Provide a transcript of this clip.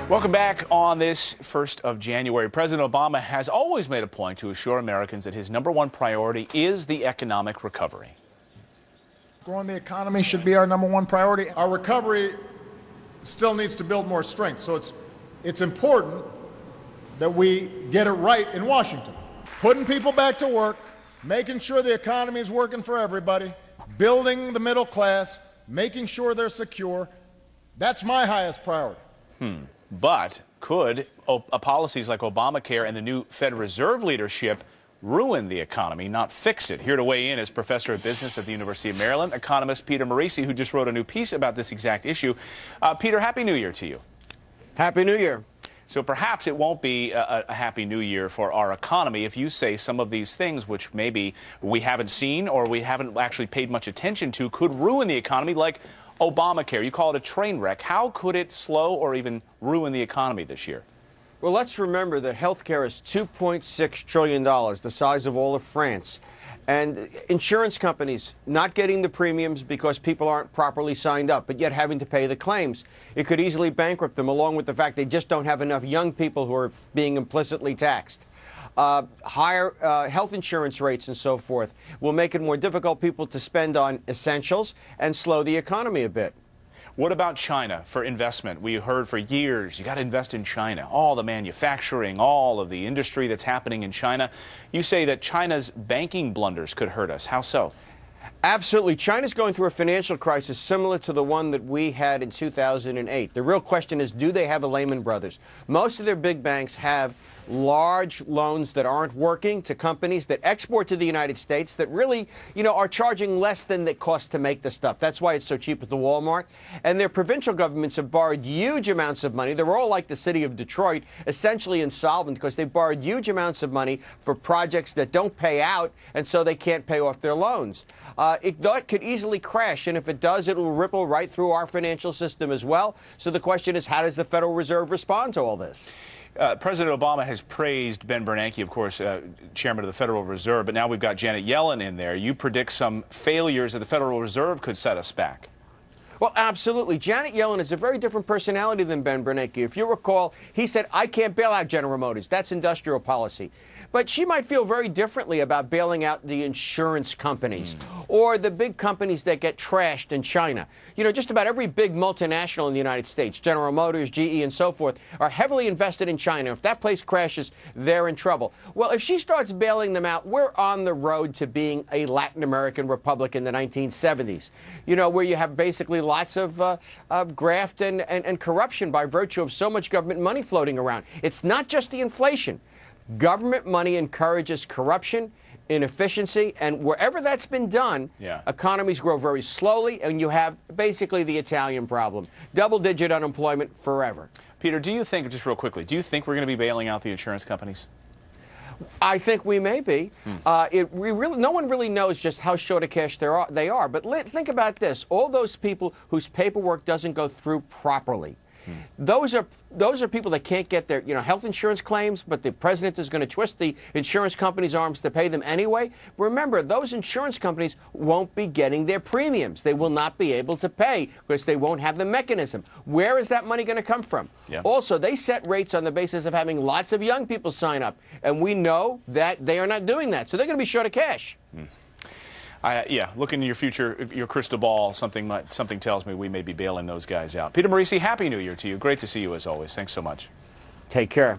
Welcome back on this 1st of January. President Obama has always made a point to assure Americans that his #1 priority is the economic recovery. Growing the economy should be our #1 priority. Our recovery still needs to build more strength, so it's important that we get it right in Washington. Putting people back to work, making sure the economy is working for everybody, building the middle class, making sure they're secure. That's my highest priority. But could policies like Obamacare and the new Federal Reserve leadership ruin the economy, not fix it? Here to weigh in is Professor of Business at the University of Maryland, economist Peter Morisi, who just wrote a new piece about this exact issue. Peter, Happy New Year to you. Happy New Year. So perhaps it won't be a Happy New Year for our economy if you say some of these things, which maybe we haven't seen or we haven't actually paid much attention to, could ruin the economy, like Obamacare. You call it a train wreck. How could it slow or even ruin the economy this year? Well, let's remember that health care is $2.6 trillion, the size of all of France. And insurance companies not getting the premiums because people aren't properly signed up, but yet having to pay the claims. It could easily bankrupt them, along with the fact they just don't have enough young people who are being implicitly taxed. Higher health insurance rates and so forth will make it more difficult people to spend on essentials and slow the economy a bit. What about China for investment? We heard for years, you got to invest in China. All the manufacturing, all of the industry that's happening in China. You say that China's banking blunders could hurt us. How so? Absolutely. China's going through a financial crisis similar to the one that we had in 2008. The real question is, do they have a Lehman Brothers? Most of their big banks have large loans that aren't working to companies that export to the United States that really, are charging less than it costs to make the stuff. That's why it's so cheap at the Walmart. And their provincial governments have borrowed huge amounts of money. They're all like the city of Detroit, essentially insolvent because they borrowed huge amounts of money for projects that don't pay out, and so they can't pay off their loans. It could easily crash, and if it does, it will ripple right through our financial system as well. So the question is, how does the Federal Reserve respond to all this? President Obama has praised Ben Bernanke, of course, chairman of the Federal Reserve, but now we've got Janet Yellen in there. You predict some failures of the Federal Reserve could set us back. Well, absolutely. Janet Yellen is a very different personality than Ben Bernanke. If you recall, he said, I can't bail out General Motors. That's industrial policy. But she might feel very differently about bailing out the insurance companies or the big companies that get trashed in China. Just about every big multinational in the United States, General Motors, GE, and so forth, are heavily invested in China. If that place crashes, they're in trouble. Well, if she starts bailing them out, we're on the road to being a Latin American republic in the 1970s, where you have basically lots of graft and corruption by virtue of so much government money floating around. It's not just the inflation. Government money encourages corruption, inefficiency, and wherever that's been done, economies grow very slowly, and you have basically the Italian problem. Double-digit unemployment forever. Peter, do you think, just real quickly, do you think we're going to be bailing out the insurance companies? I think we may be. No one really knows just how short of cash they are. But think about this. All those people whose paperwork doesn't go through properly, those are people that can't get their health insurance claims, but the president is going to twist the insurance companies' arms to pay them anyway. Remember, those insurance companies won't be getting their premiums. They will not be able to pay because they won't have the mechanism. Where is that money going to come from? Also, they set rates on the basis of having lots of young people sign up, and we know that they are not doing that. So they're going to be short of cash. Look into your future, your crystal ball. Something tells me we may be bailing those guys out. Peter Morisi, Happy New Year to you. Great to see you as always. Thanks so much. Take care.